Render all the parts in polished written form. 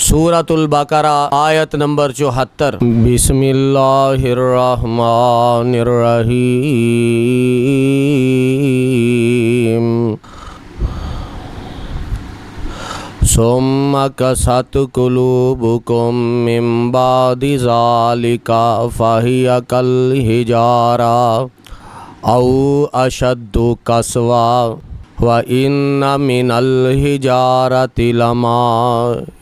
सूरतुल बकरा आयत नंबर 74। बिस्मिल्लाहिर्रहमानिर्रहीम। सुम्मा कसत कुलूबुकुम मिन बादि ज़ालिका फ़हिय कल हिजारा औ अशद्दु कसवा व इन्न मिनल हिजारति लमा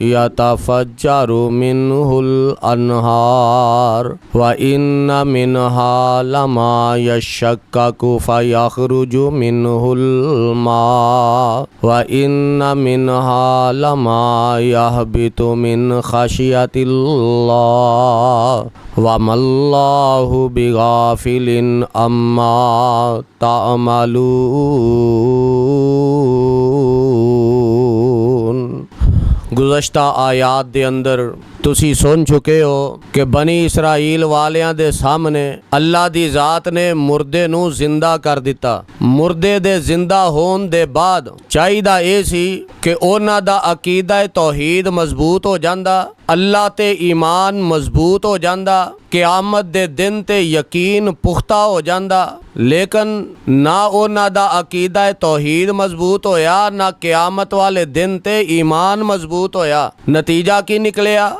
यतफ़ज्जरु मिन्हुल अन्हार व इन्न मिन्हा लमा यशक्ककु फ़यख़रुजु मिन्हुल मा व इन्न मिन्हा लमा यहबितु मिन ख़शियतिल्लाह वमल्लाहु बिगाफिलिन अम्मा तामलून। गुज़श्ता आयात दे अंदर तुसी सुन चुके हो कि बनी इसराइल वालियां दे सामने अल्लाह दी ज़ात ने मुर्दे नू जिंदा कर दिता। मुर्दे दे जिंदा होने दे बाद चाहिदा ये सी कि उन्हां दा अकीदा तौहीद मजबूत हो जांदा, अल्लाह ते ईमान मजबूत हो जांदा, क़यामत दे दिन ते यकीन पुख्ता हो जांदा। लेकिन ना उन्हां दा अकीदा तौहीद मजबूत होया, ना क़यामत वाले दिन ते ईमान मजबूत होया। नतीजा की निकलिया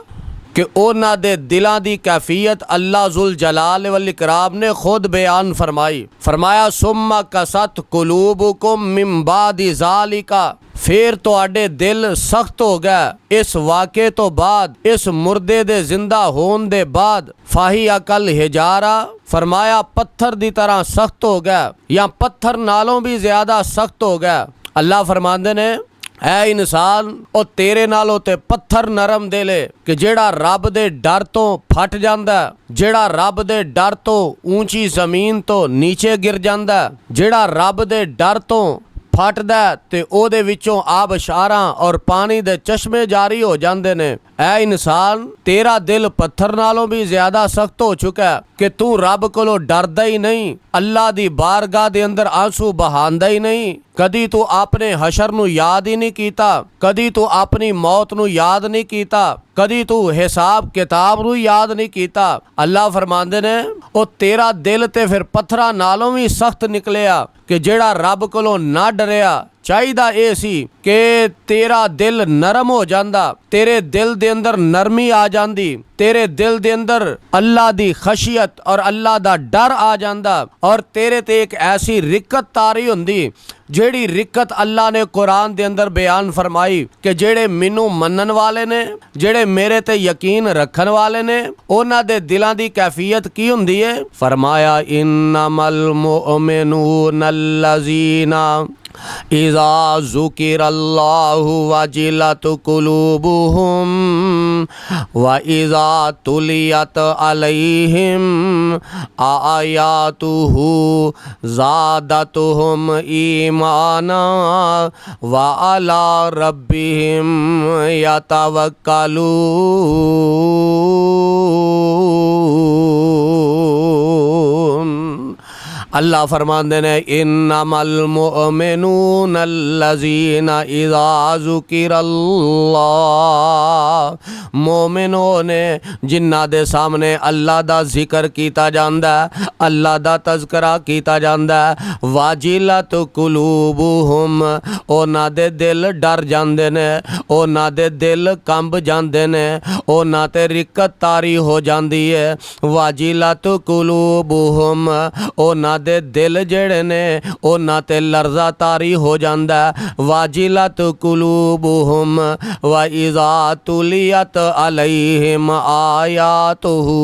कि उन्हां दे दिलां दी कैफियत अल्लाह जुल जलाल वल इकराम ने खुद बयान फरमाई। फरमाया सुम्मा कसत कुलूबुकुम मिन बादि ज़ालिका, फिर तुहाडे दिल सख्त हो गए इस वाक़े तो बाद, इस मुर्दे दे जिंदा होने दे बाद। फ़हिय कल हिजारा, फरमाया पत्थर दी तरह सख्त हो गया या पत्थर नालों भी ज़्यादा सख्त हो गया। अल्लाह फरमांदे ने ऐ इंसान ओ तेरे नालों ते पत्थर नरम दिले कि जेड़ा रब दे डर तो फट जांदा, जेड़ा रब दे डर तो ऊंची जमीन तो नीचे गिर जांदा, जेड़ा रब दे डर तो फटदा ते ओदे विचों आबशारां और पानी दे चश्मे जारी हो जांदे ने। ऐ इंसान तेरा दिल पत्थर नालों भी ज्यादा सख्त हो चुका है कि तू रब कोलों डरदा ही नहीं, अल्लाह दी बारगाह दे अंदर आंसू बहांदा ही नहीं। कदी तू अपने हशर नू याद ही नहीं कीता, कदी तू अपनी मौत नू याद नहीं कीता, कदी तू हिसाब किताब नू याद नहीं कीता। अल्लाह फरमांदे ने ओ तेरा दिल ते फिर पत्थरां नालों भी सख्त निकलिया कि जेड़ा रब कोलों ना डरिया। चाहिदा ये सी कि तेरा दिल नरम हो जांदा, तेरे दिल दे अंदर नरमी आ जांदी, तेरे दिल दे अंदर अल्लाह दी खशियत और अल्लाह दा डर आ जांदा और तेरे ते एक ऐसी रिक्कत तारी हुंदी जेड़ी रिक्कत अल्लाह ने कुरान दे अंदर बयान फरमाई कि जेड़े मैनू मनन वाले ने, जेड़े मेरे ते यकीन रखन वाले ने, उन्हां दे दिलां दी कैफियत की हुंदी है। फरमाया इन्नमल मुमिनून अल्लज़ीना इज़ा ज़ुकिरल्लाहु वजिलत कुलूबुहुम व इज़ा तुलियत अलैहिम आयातुहु ज़ादतुहुम ईमाना व अला रब्बिहिम यतवक्कलून। अल्लाह फरमांदे ने इन्नमल मुमिनून अल्लज़ीना इज़ा ज़ुकिरल्लाह, मोमिनों ने जिन्हां दे सामने अल्लाह दा जिक्र कीता जांदा, अल्लाह दा तज़करा कीता जांदा, वाजिलत कुलूबुहुम, उन्हां दे दिल डर जांदे ने, उन्हां दे दिल कंब जांदे ने, उन्हां ते रिक्कत तारी हो जांदी है। वाजिलत कुलूबुहुम, उन्हां दे दिल जेड़े ने उन्हां ते लर्जा तारी हो जांदा। वाजिलत कुलूबुहुम व इज़ा तुलियत अलैहिम आयातुहु,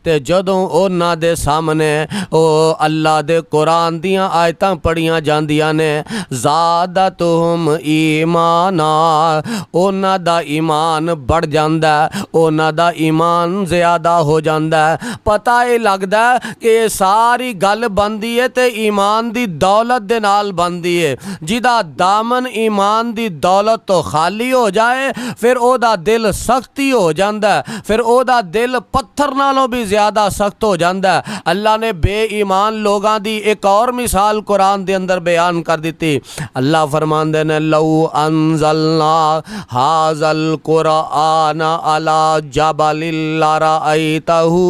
ते जदों उन्हां दे सामने ओ अल्लाह दे कुरान दियां आयतां पढ़ियां जांदियां ने, ज़ादतुहुम ईमाना, उन्हां दा ईमान बढ़ जांदा, उन्हां दा ईमान ज़्यादा हो जांदा। पता ये लगदा कि सारी गल बनदी है ते ईमान दी दौलत दे नाल बनदी है। जिदा दामन ईमान दी दौलत तो खाली हो जाए फिर ओदा दिल दिल सख्त ही हो जाता है, फिर ओदा दिल पत्थर नालों भी ज़्यादा सख्त हो जाता है। अल्लाह ने बेईमान लोगों की एक और मिसाल कुरान के अंदर बयान कर दी। अल्लाह फरमांदे ने लौ अंज़लना हाज़ल कुरान अला जबलिल लरअयतहु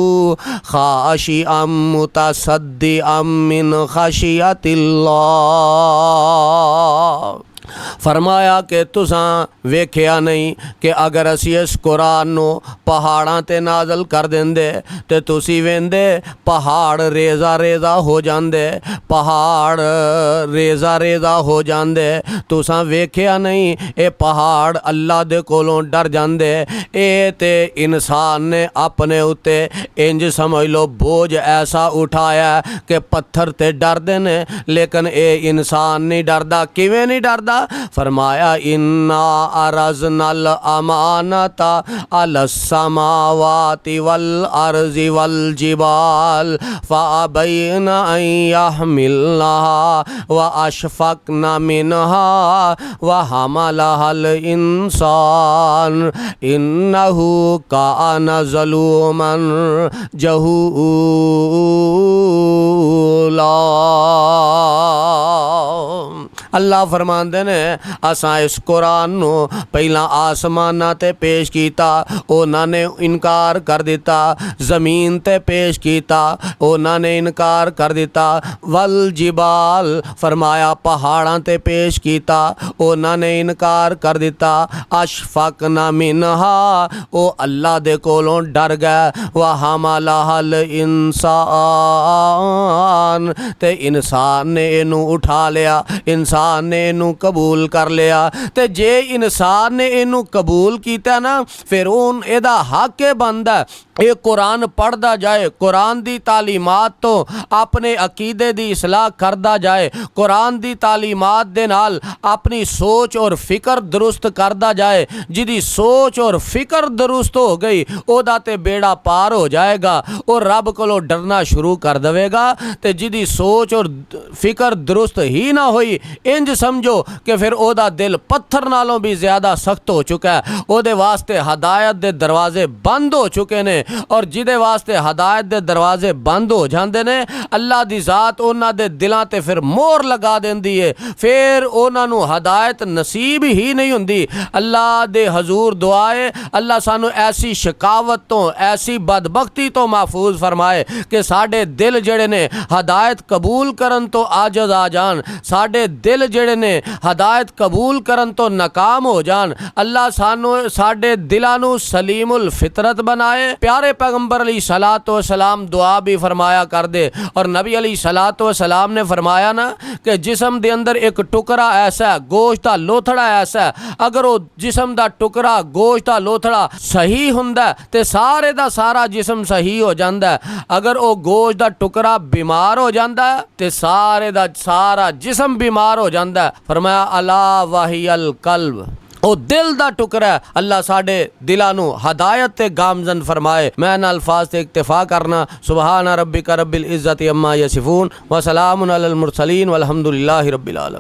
खाशिअम मुतसद्दिअम मिन खशियतिल्लाह। फरमाया कि तुसां वेख्या नहीं कि अगर असी इस कुरान नू पहाड़ां ते नाज़ल कर देंदे ते तुसी वेंदे पहाड़ रेजा रेजा हो जांदे, पहाड़ रेजा रेजा हो जांदे। तुसां वेख्या नहीं ये पहाड़ अल्लाह दे कोलों डर जांदे। ए ते इंसान ने अपने उत्ते इंज समझ लो बोझ ऐसा उठाया कि पत्थर ते डरदे ने, लेकिन ए इंसान नहीं डरदा। किवें नहीं डरदा? फरमाया इन्ना अरज़नल अमानता अलस समावाति वल अर्ज़ि वल जिबाल फ़अबैन अन यहमिलनहा व अशफ़क़न मिनहा व हमलहल इंसान इन्नहु कान ज़लूमन जहूला। अल्लाह फरमांदे ने असां इस कुरान नू पहला आसमाना ते पेश किया, उन्होंने इनकार कर दिता। ज़मीन ते पेश किया, उन्होंने इनकार कर दिता। वल जिबाल फरमाया पहाड़ां ते पेश किया, उन्होंने इनकार कर दिता। अशफ़क़ना मिनहा ओ अल्लाह दे कोलों डर गए। व हमलहल इंसान ते इंसान ने इनू उठा लिया, इंसान ने इनू कबूल कर लिया। ते जे इंसान ने इनू कबूल किया ना, फिर उन एदा हक बनदा ये कुरान पढ़दा जाए, कुरान दी तालीमात तो अपने अकीदे दी इसलाह करदा जाए, कुरान दी तालीमात दे नाल अपनी सोच और फिक्र दुरुस्त करदा जाए। जिदी सोच और फिक्र दुरुस्त हो गई ओदा ते बेड़ा पार हो जाएगा, और रब कोलों डरना शुरू कर देवेगा। ते जिदी सोच और फिक्र दुरुस्त ही ना हुई, इंज समझो कि फिर ओदा दिल पत्थर नालों भी ज़्यादा सख्त हो चुका है। ओदे वास्ते हदायत दे दरवाजे बंद हो चुके ने, और जिदे वास्ते हदायत दे दरवाजे बंद हो जाते ने, अल्लाह दी ज़ात उन्हां दे दिलां ते फिर मोहर लगा देंदी है, फिर उन्हां नू हदायत नसीब ही नहीं हुंदी। अल्लाह दे हजूर दुआए अल्लाह सानू ऐसी शिकावत तो ऐसी बदबख्ती तो महफूज फरमाए कि साडे दिल जड़े ने हदायत कबूल करन तो आजज आ जान, साडे दिल जड़े ने हदायत कबूल करन तो नाकाम हो जान। अल्लाह सानू साडे दिलां नू सलीमुल फितरत बनाए। प्यारे पैगंबर अलैहिस्सलातु वस्सलाम दुआ भी फरमाया कर दे, और नबी अलैहिस्सलातु वस्सलाम ने फरमाया ना कि जिस्म दे अंदर एक टुकड़ा ऐसा है, गोश्त दा लोथड़ा ऐसा है, अगर वो जिस्म दा टुकड़ा गोश्त दा लोथड़ा सही हुंदा ते सारे दा सारा जिस्म सही हो जांदा है। अगर वो गोश्त दा टुकड़ा बीमार हो जांदा है ते सारे दा सारा जिस्म बीमार हो जांदा है। फरमाया अला वहियल कल्ब, ओ दिल दा टुकड़ा है। अल्लाह साडे दिलां नू हदायत ते गामजन फरमाए। मैं इन अल्फाज ते इक्तिफा करना। सुबहाना रब्बिका रब्बिल इज्जति अम्मा यसिफून व सलामुन अलल मुरसलीन वल्हम्दुलिल्लाहि रब्बिल आलमीन।